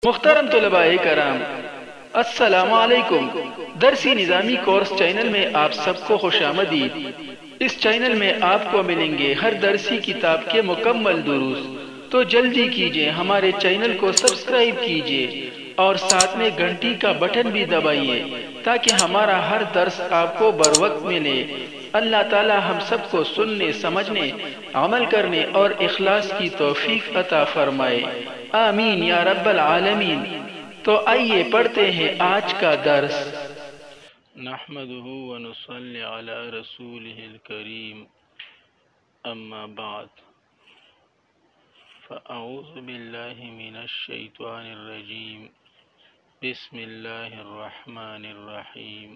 محترم طلباء کرام، السلام علیکم۔ درسی نظامی کورس چینل میں آپ سب کو خوش آمدید۔ اس چینل میں آپ کو ملیں گے ہر درسی کتاب کے مکمل دروس، تو جلدی کیجئے ہمارے چینل کو سبسکرائب کیجئے اور ساتھ میں گھنٹی کا بٹن بھی دبائیے تاکہ ہمارا ہر درس آپ کو بروقت ملے۔ اللہ تعالی ہم سب کو سننے، سمجھنے، عمل کرنے اور اخلاص کی توفیق عطا فرمائے، آمین یا رب العالمین۔ تو آئیے پڑھتے ہیں آج کا درس۔ نحمده ونصلي على رسوله الكريم، اما بعد، فاعوذ باللہ من الشیطان الرجیم، بسم اللہ الرحمن الرحیم۔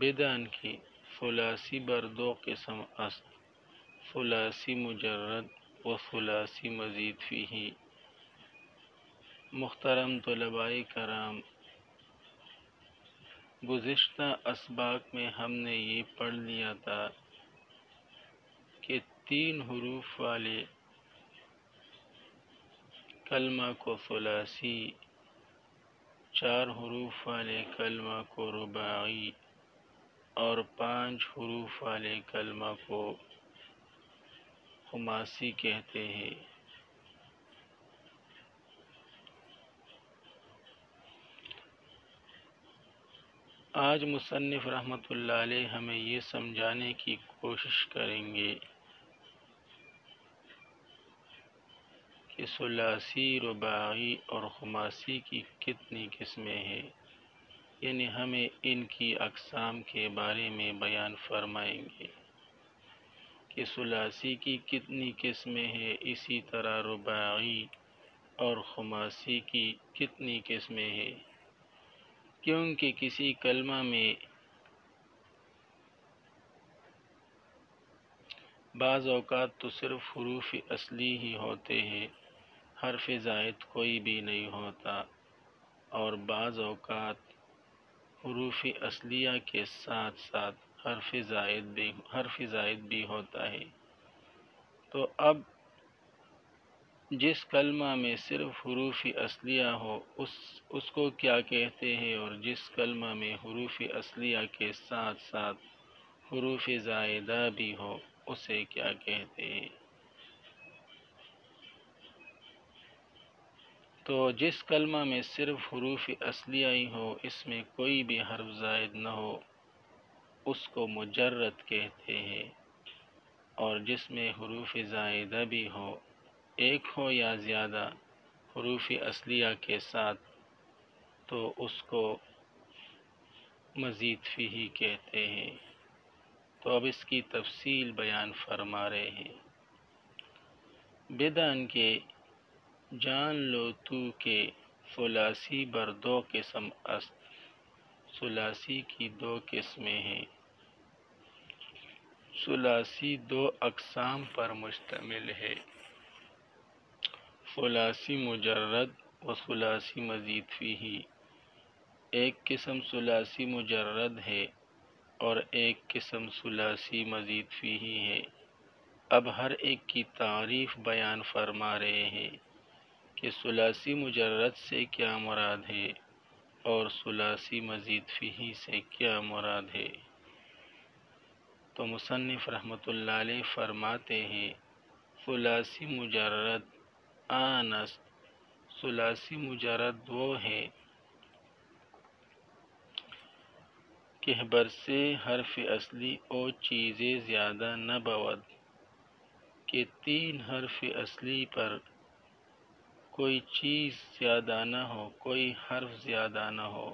بدان کی ثلاثی بر دو قسم است، ثلاثی مجرد و ثلاثی مزید فیہ۔ محترم طلباء کرام، گزشتہ اسباق میں ہم نے یہ پڑھ لیا تھا کہ 3 حروف والے کلمہ کو ثلاثی، 4 حروف والے کلمہ کو رباعی اور 5 حروف والے کلمہ کو خماسی کہتے ہیں۔ آج مصنف رحمۃ اللہ علیہ ہمیں یہ سمجھانے کی کوشش کریں گے کہ ثلاثی، رباعی اور خماسی کی کتنی قسمیں ہیں، یعنی ہمیں ان کی اقسام کے بارے میں بیان فرمائیں گے کہ ثلاثی کی کتنی قسمیں ہیں، اسی طرح رباعی اور خماسی کی کتنی قسمیں ہیں، کیونکہ کسی کلمہ میں بعض اوقات تو صرف حروف اصلی ہی ہوتے ہیں، حرف زائد کوئی بھی نہیں ہوتا، اور بعض اوقات حروف اصلیہ کے ساتھ ساتھ حرف زائد بھی ہوتا ہے۔ تو اب جس کلمہ میں صرف حروف اصلیہ ہو اس کو کیا کہتے ہیں، اور جس کلمہ میں حروف اصلیہ کے ساتھ ساتھ حروف زائدہ بھی ہو اسے کیا کہتے ہیں۔ تو جس کلمہ میں صرف حروف اصلیہ ہی ہو، اس میں کوئی بھی حرف زائد نہ ہو، اس کو مجرد کہتے ہیں، اور جس میں حروف زائدہ بھی ہو، ایک ہو یا زیادہ حروف اصلیہ کے ساتھ، تو اس کو مزید فیہ کہتے ہیں۔ تو اب اس کی تفصیل بیان فرما رہے ہیں۔ بدان کے جان لو تو کہ ثلاثی بر 2 قسم است، ثلاثی کی 2 قسمیں ہیں۔ ثلاثی 2 اقسام پر مشتمل ہے، ثلاثی مجرد و ثلاثی مزید فیہ۔ ایک قسم ثلاثی مجرد ہے اور ایک قسم ثلاثی مزید فیہ ہے۔ اب ہر ایک کی تعریف بیان فرما رہے ہیں کہ ثلاثی مجرد سے کیا مراد ہے اور ثلاثی مزید فیہ سے کیا مراد ہے۔ تو مصنف رحمۃ اللہ علیہ فرماتے ہیں، ثلاثی مجرد آن است، ثلاثی مجرد وہ ہے کہ برسے حرف اصلی او چیزیں زیادہ نہ بود، کہ 3 حرف اصلی پر کوئی چیز زیادہ نہ ہو، کوئی حرف زیادہ نہ ہو،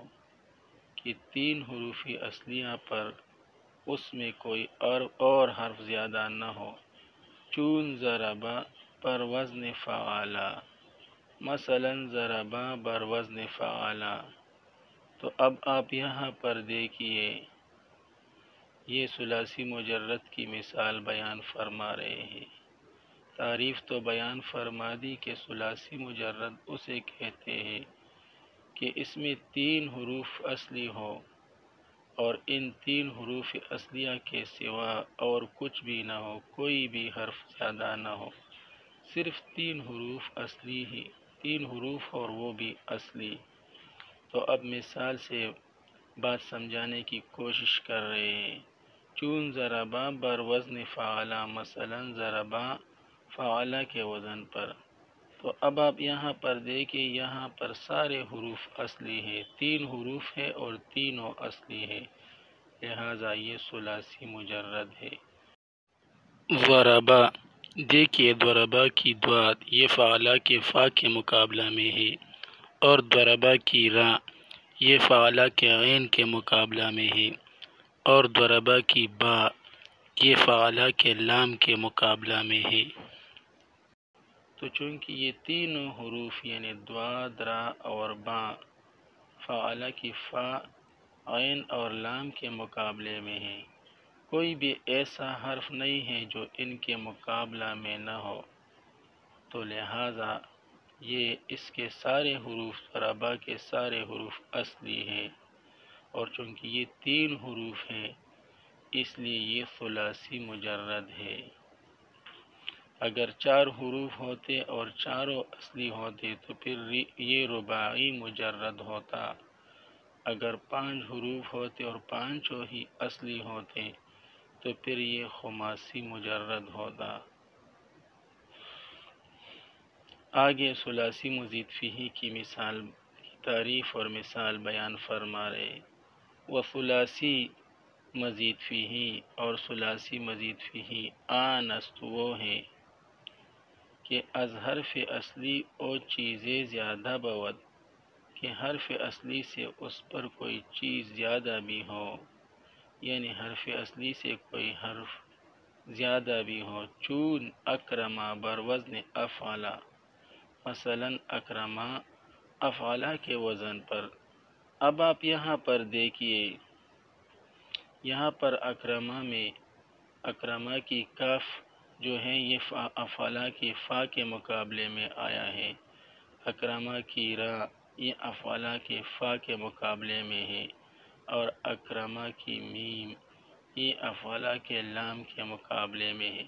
کہ 3 حروف اصلیہ پر اس میں کوئی اور حرف زیادہ نہ ہو۔ چون ضربا پر وزن فعالا، مثلا ضربا بر وزن فعالا۔ تو اب آپ یہاں پر دیکھیے، یہ ثلاثی مجرد کی مثال بیان فرما رہے ہیں۔ تعریف تو بیان فرما دی کہ ثلاثی مجرد اسے کہتے ہیں کہ اس میں 3 حروف اصلی ہو، اور ان 3 حروف اصلیہ کے سوا اور کچھ بھی نہ ہو، کوئی بھی حرف زیادہ نہ ہو، صرف 3 حروف اصلی ہی، 3 حروف اور وہ بھی اصلی۔ تو اب مثال سے بات سمجھانے کی کوشش کر رہے ہیں۔ چون ضربا بر وزن فعلا، مثلا ضربا فعلا کے وزن پر۔ تو اب آپ یہاں پر دیکھیں، یہاں پر سارے حروف اصلی ہیں، 3 حروف ہے اور تینوں اصلی ہے، لہذا یہ ثلاثی مجرد ہے۔ ضربا، دیکھیے ضربا کی ضاد یہ فعلا کے فا کے مقابلہ میں ہے، اور ضربا کی را یہ فعلا کے عین کے مقابلہ میں ہے، اور ضربا کی با یہ فعلا کے لام کے مقابلہ میں ہے۔ تو چونکہ یہ تینوں حروف یعنی ضاد، را اور با فعلا کی فا، عین اور لام کے مقابلے میں ہے، کوئی بھی ایسا حرف نہیں ہے جو ان کے مقابلہ میں نہ ہو، تو لہذا یہ اس کے سارے حروف ضربا کے سارے حروف اصلی ہیں، اور چونکہ یہ 3 حروف ہیں اس لیے یہ ثلاثی مجرد ہے۔ اگر 4 حروف ہوتے اور چاروں اصلی ہوتے تو پھر یہ رباعی مجرد ہوتا، اگر 5 حروف ہوتے اور پانچوں ہی اصلی ہوتے تو پھر یہ خماسی مجرد ہوتا۔ آگے ثلاثی مزید فیہ کی مثال کی تعریف اور مثال بیان فرما رہے۔ وثلاثی مزید فیہ، اور ثلاثی مزید فیہ آنست وہ ہے کہ از حرف اصلی او چیزیں زیادہ بود، کہ حرف اصلی سے اس پر کوئی چیز زیادہ بھی ہو، یعنی حرف اصلی سے کوئی حرف زیادہ بھی ہو۔ چون اکرما بر وزن افعلا، مثلا اکرما افعلا کے وزن پر۔ اب آپ یہاں پر دیکھیے، یہاں پر اکرما میں اکرما کی کاف جو ہے یہ افعلا کی فا کے مقابلے میں آیا ہے، اکرما کی را یہ افعلا کے فا کے مقابلے میں ہے، اور اکرما کی میم یہ افعلا کے لام کے مقابلے میں ہے۔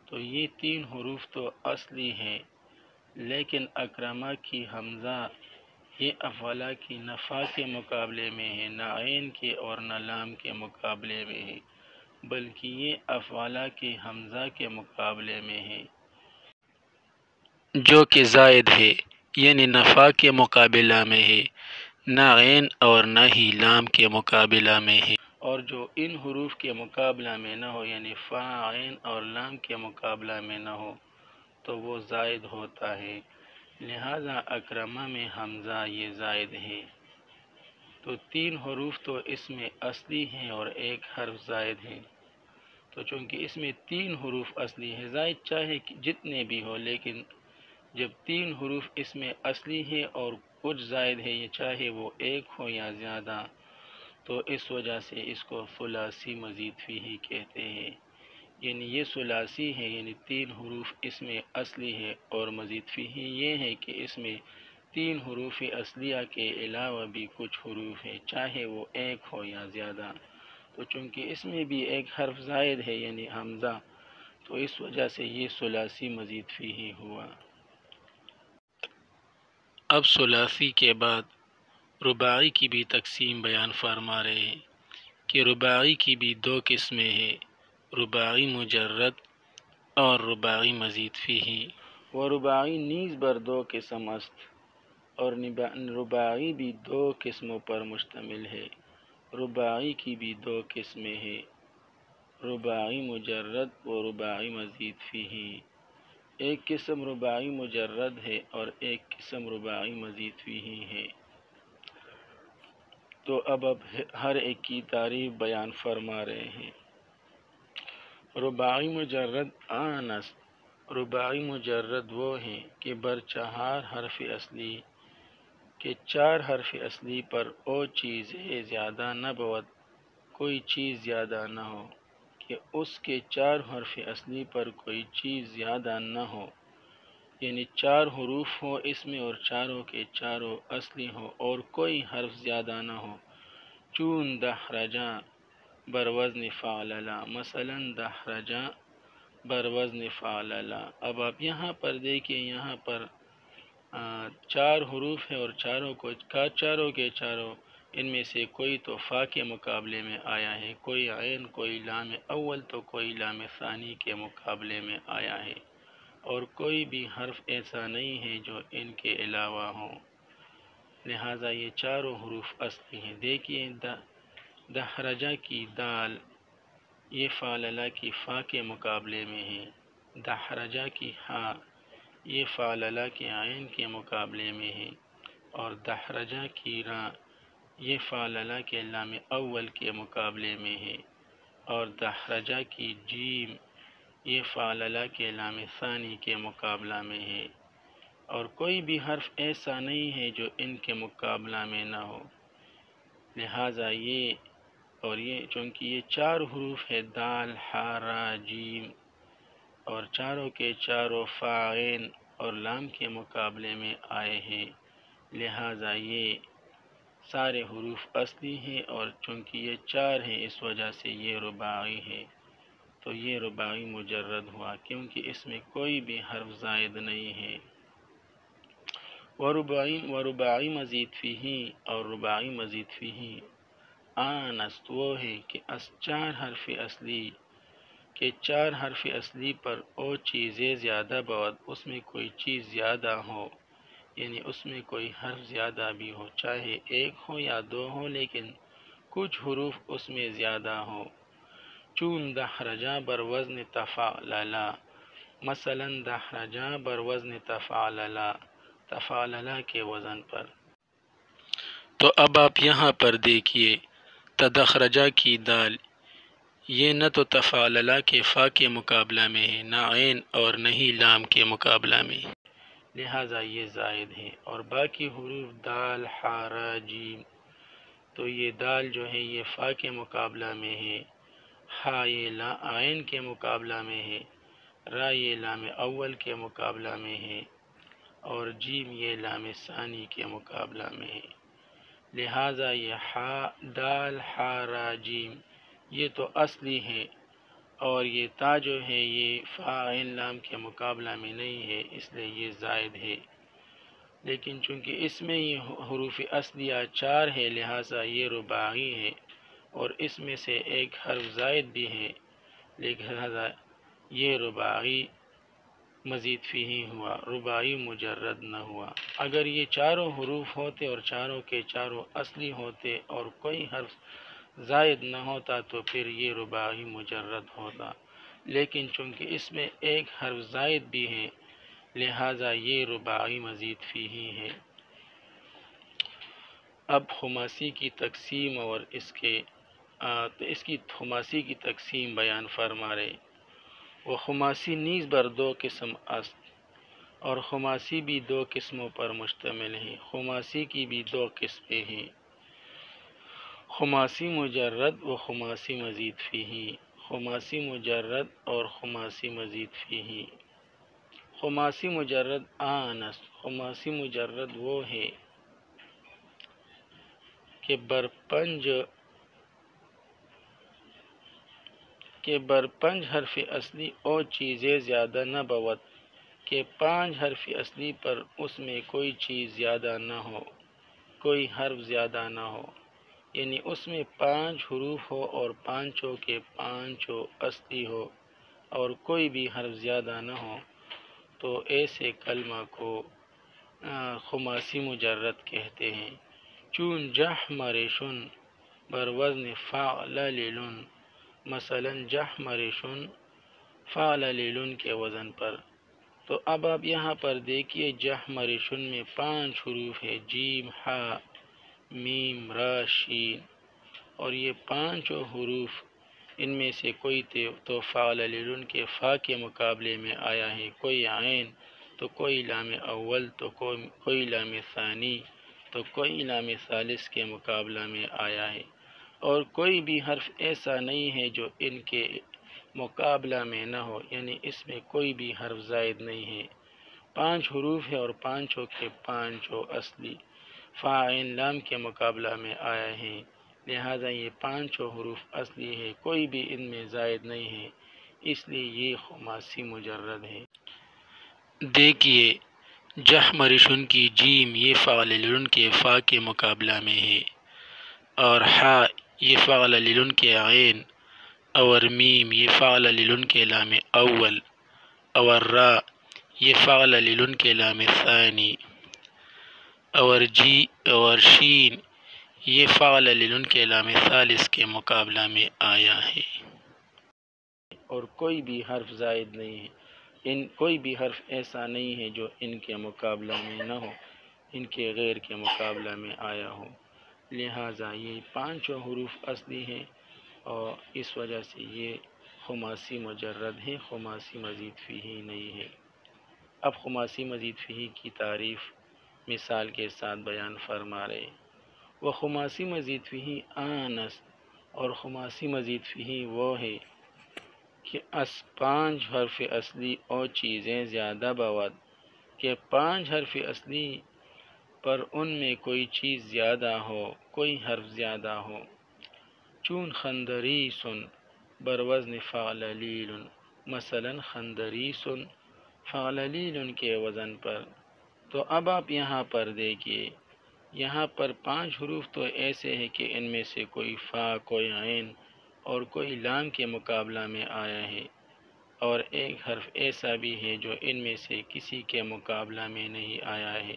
تو یہ 3 حروف تو اصلی ہیں، لیکن اکرما کی حمزہ یہ افعلا کی نہ فا کے مقابلے میں ہے، نہ عین کے اور نہ لام کے مقابلے میں ہے، بلکہ یہ افعلا کے حمزہ کے مقابلے میں ہے، جو کہ زائد ہے، یعنی نہ فا کے مقابلہ میں ہے، نہ عین اور نہ ہی لام کے مقابلہ میں ہے، اور جو ان حروف کے مقابلہ میں نہ ہو، یعنی فا، عین اور لام کے مقابلہ میں نہ ہو تو وہ زائد ہوتا ہے، لہذا اکرما میں حمزہ یہ زائد ہے۔ تو 3 حروف تو اس میں اصلی ہیں اور ایک حرف زائد ہے، تو چونکہ اس میں 3 حروف اصلی ہے، زائد چاہے جتنے بھی ہو، لیکن جب 3 حروف اس میں اصلی ہے اور کچھ زائد ہے، یہ چاہے وہ ایک ہو یا زیادہ، تو اس وجہ سے اس کو ثلاثی مزید فیہ کہتے ہیں۔ یعنی یہ ثلاثی ہے، یعنی 3 حروف اس میں اصلی ہے، اور مزید فیہ یہ ہے کہ اس میں 3 حروف اصلیہ کے علاوہ بھی کچھ حروف ہیں، چاہے وہ ایک ہو یا زیادہ، تو چونکہ اس میں بھی ایک حرف زائد ہے یعنی حمزہ، تو اس وجہ سے یہ ثلاثی مزید فیہ ہوا۔ اب ثلاثی کے بعد رباعی کی بھی تقسیم بیان فرما رہے ہیں کہ رباعی کی بھی 2 قسمیں ہیں، رباعی مجرد اور رباعی مزید فیہ۔ و رباعی نیز بر 2 قسم است، اور رباعی بھی 2 قسموں پر مشتمل ہے۔ رباعی کی بھی 2 قسمیں ہیں، رباعی مجرد و رباعی مزید فیہ۔ ایک قسم رباعی مجرد ہے اور ایک قسم رباعی مزید فیہ ہے۔ تو اب ہر ایک کی تعریف بیان فرما رہے ہیں۔ رباعی مجرد آنست، رباعی مجرد وہ ہیں کہ بر 4 حرف اصلی، کہ 4 حرف اصلی پر او چیزیں زیادہ نہ بود، کوئی چیز زیادہ نہ ہو، کہ اس کے 4 حرف اصلی پر کوئی چیز زیادہ نہ ہو، یعنی 4 حروف ہو اس میں اور چاروں کے چاروں اصلی ہو اور کوئی حرف زیادہ نہ ہو۔ چون دحرجا بر وزن فعللا، مثلا دحرجا بر وزن فعللا۔ اب آپ یہاں پر دیکھیں، یہاں پر چار حروف ہیں اور چاروں کے چاروں ان میں سے کوئی تو فا کے مقابلے میں آیا ہے، کوئی عین، کوئی لام اول تو کوئی لام ثانی کے مقابلے میں آیا ہے، اور کوئی بھی حرف ایسا نہیں ہے جو ان کے علاوہ ہو، لہٰذا یہ چاروں حروف اصلی ہیں۔ دیکھیے دحرجہ کی دال یہ فاللہ کی فا کے مقابلے میں ہے، دحرجہ کی ہا یہ فاللہ کے عین کے مقابلے میں ہے، اور دحرجہ کی را یہ فاللہ کے لام اول کے مقابلے میں ہے، اور دحرجہ کی جیم یہ فاللہ کے لام ثانی کے مقابلہ میں ہے، اور کوئی بھی حرف ایسا نہیں ہے جو ان کے مقابلہ میں نہ ہو، لہٰذا یہ چونکہ یہ چار حروف ہے دال حا را جیم، اور چاروں کے چاروں فا عین اور لام کے مقابلے میں آئے ہیں، لہٰذا یہ سارے حروف اصلی ہیں، اور چونکہ یہ چار ہیں اس وجہ سے یہ رباعی ہے، تو یہ رباعی مجرد ہوا کیونکہ اس میں کوئی بھی حرف زائد نہیں ہے۔ ورباعی مزید فیہی، اور رباعی مزید فیہی آنست وہ ہے کہ چار حرف اصلی پر او چیزیں زیادہ بود، اس میں کوئی چیز زیادہ ہو، یعنی اس میں کوئی حرف زیادہ بھی ہو، چاہے ایک ہو یا دو ہو، لیکن کچھ حروف اس میں زیادہ ہو، چون دحرجہ بر وزن تفعللا، مثلا دحرجہ بر وزن تفعللا، تفعللا کے وزن پر۔ تو اب آپ یہاں پر دیکھیے تدخرجہ کی دال یہ نہ تو تفعللا کے فا کے مقابلہ میں ہے، نہ عین اور نہ ہی لام کے مقابلہ میں، لہٰذا یہ زائد ہے، اور باقی حروف دال حا را جیم تو یہ دال جو ہے یہ فا کے مقابلہ میں ہے، ہا یہ عین کے مقابلہ میں ہے، را یہ لام اول کے مقابلہ میں ہے، اور جیم یہ لام ثانی کے مقابلہ میں ہے، لہٰذا یہ دال حا را جیم یہ تو اصلی ہے، اور یہ تا جو ہے یہ فا عین لام کے مقابلہ میں نہیں ہے، اس لیے یہ زائد ہے، لیکن چونکہ اس میں یہ حروف اصلیہ چار ہے لہٰذا یہ رباعی ہے، اور اس میں سے ایک حرف زائد بھی ہے، لہٰذا یہ رباعی مزید فیہی ہوا، رباعی مجرد نہ ہوا۔ اگر یہ چاروں حروف ہوتے اور چاروں کے چاروں اصلی ہوتے اور کوئی حرف زائد نہ ہوتا تو پھر یہ رباعی مجرد ہوتا، لیکن چونکہ اس میں ایک حرف زائد بھی ہے لہٰذا یہ رباعی مزید فیہی ہے۔ اب خماسی کی تقسیم اور اس کی خماسی کی تقسیم بیان فرما رہے، وہ خماسی نیز بر دو قسم است، اور خماسی بھی دو قسموں پر مشتمل ہے، خماسی کی بھی دو قسمیں ہیں، خماسی مجرد و خماسی مزید فیہی، خماسی مجرد اور خماسی مزید فیہی۔ خماسی مجرد آنست، خماسی مجرد وہ ہے کہ بر پنج حرف اصلی او چیزیں زیادہ نہ بود، کہ 5 حرف اصلی پر اس میں کوئی چیز زیادہ نہ ہو، کوئی حرف زیادہ نہ ہو، یعنی اس میں 5 حروف ہو اور پانچوں کے پانچوں اصلی ہو اور کوئی بھی حرف زیادہ نہ ہو، تو ایسے کلمہ کو خماسی مجرد کہتے ہیں۔ چون جحمرشن بر وزن فعللن، مثلا جحمرشن فعللن کے وزن پر، تو اب آپ یہاں پر دیکھیے جحمرشن میں 5 حروف ہے، جیم ہا میم را شین، اور یہ پانچوں حروف ان میں سے کوئی تو فعللن کے فا کے مقابلے میں آیا ہے، کوئی عین تو کوئی لام اول تو کوئی لام ثانی تو کوئی لام ثالث کے مقابلہ میں آیا ہے، اور کوئی بھی حرف ایسا نہیں ہے جو ان کے مقابلہ میں نہ ہو، یعنی اس میں کوئی بھی حرف زائد نہیں ہے، 5 حروف ہے اور پانچوں کے پانچوں اصلی فا عین لام کے مقابلہ میں آیا ہے، لہٰذا یہ پانچوں حروف اصلی ہے، کوئی بھی ان میں زائد نہیں ہے، اس لیے یہ خماسی مجرد ہے۔ دیکھیے جحمرشن کی جیم یہ فعل کے فا کے مقابلہ میں ہے، اور حا یہ فعل کے عین، اور میم یہ فعل کے لام اول، اور را یہ فعل کے لام ثانی، اور شین یہ فعل کے لام ثالث کے مقابلہ میں آیا ہے۔ اور کوئی بھی حرف زائد نہیں ہے، کوئی بھی حرف ایسا نہیں ہے جو ان کے مقابلہ میں نہ ہو، ان کے غیر کے مقابلہ میں آیا ہو، لہٰذا یہ پانچوں حروف اصلی ہیں، اور اس وجہ سے یہ خماسی مجرد ہیں، خماسی مزید فیہ نہیں ہے۔ اب خماسی مزید فیہ کی تعریف مثال کے ساتھ بیان فرما رہے۔ وہ خماسی مزید فیہ آنس، اور خماسی مزید فیہ وہ ہے کہ پانچ حرف اصلی اور چیزیں زیادہ بود، کہ پانچ حرف اصلی پر ان میں کوئی چیز زیادہ ہو، کوئی حرف زیادہ ہو، چون خندریسن بروزن فعللیل، مثلا خندریسن فعللیل کے وزن پر۔ تو اب آپ یہاں پر دیکھیے، یہاں پر پانچ حروف تو ایسے ہیں کہ ان میں سے کوئی فا، کوئی عین اور کوئی لام کے مقابلہ میں آیا ہے، اور ایک حرف ایسا بھی ہے جو ان میں سے کسی کے مقابلہ میں نہیں آیا ہے۔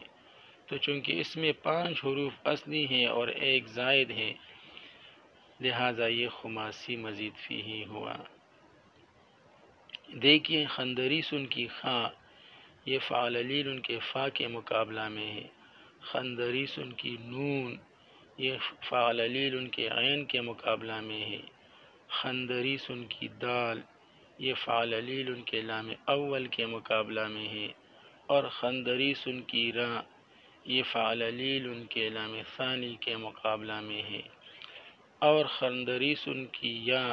تو چونکہ اس میں پانچ حروف اصلی ہیں اور ایک زائد ہے، لہٰذا یہ خماسی مزید فیہ ہوا۔ دیکھیے خندریسن کی خا یہ فعللیل کے فا کے مقابلہ میں ہے، خندریسن کی نون یہ فعللیل کے عین کے مقابلہ میں ہے، خندریسن کی دال یہ فعللیل کے لام اول کے مقابلہ میں ہے، اور خندریسن کی را یہ فعللیل کے لام ثانی کے مقابلہ میں ہے، اور خندریسن کی یا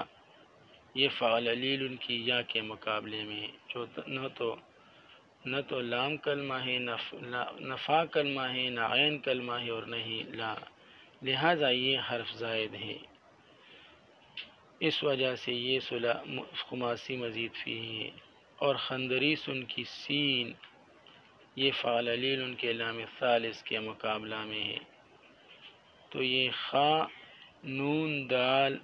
یہ فعللیل کی یا کے مقابلے میں ہے، جو نہ تو لام کلمہ ہے، نہ فا کلمہ ہے، نہ عین کلمہ ہے، اور نہ ہی لا، لہٰذا یہ حرف زائد ہے۔ اس وجہ سے یہ خماسی مزید فیہ ہے۔ اور خندریسن کی سین یہ فعللیل کے لام ثالث کے مقابلہ میں ہے، تو یہ خا، نون، دال،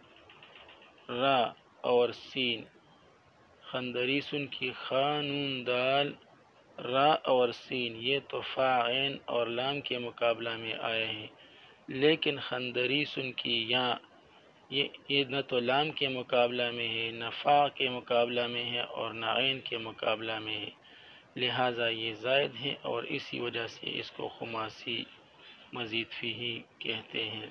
را اور سین، خندریسن کی خا، نون، دال، را اور سین یہ تو فا، عین اور لام کے مقابلہ میں آئے ہیں، لیکن خندریسن کی یا یہ نہ تو لام کے مقابلہ میں ہے، نہ فا کے مقابلہ میں ہے، اور نہ عین کے مقابلہ میں ہے، لہٰذا یہ زائد ہیں، اور اسی وجہ سے اس کو خماسی مزید فیہ کہتے ہیں۔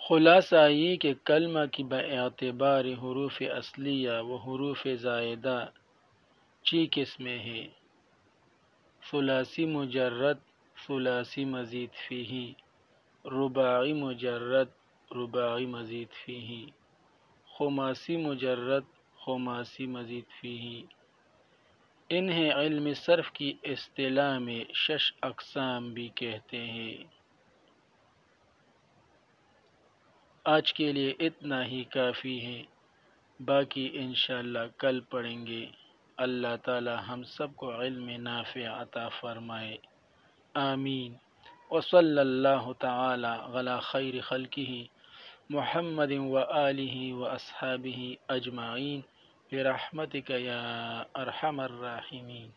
خلاصہ یہ کہ کلمہ کی باعتبار حروف اصلیہ و حروف زائدہ چی قسمیں ہیں: ثلاثی مجرد، ثلاثی مزید فیہ، رباعی مجرد، رباعی مزید فیہ، خماسی مجرد، خماسی مزید فیہ۔ انہیں علم صرف کی اصطلاح میں شش اقسام بھی کہتے ہیں۔ آج کے لیے اتنا ہی کافی ہے، باقی انشاءاللہ کل پڑھیں گے۔ اللہ تعالی ہم سب کو علم نافع عطا فرمائے، آمین۔ وصلی اللہ تعالی علی خیر خلقہ محمد وآلہ واصحابہ اجمعین برحمتک یا ارحم الراحمین۔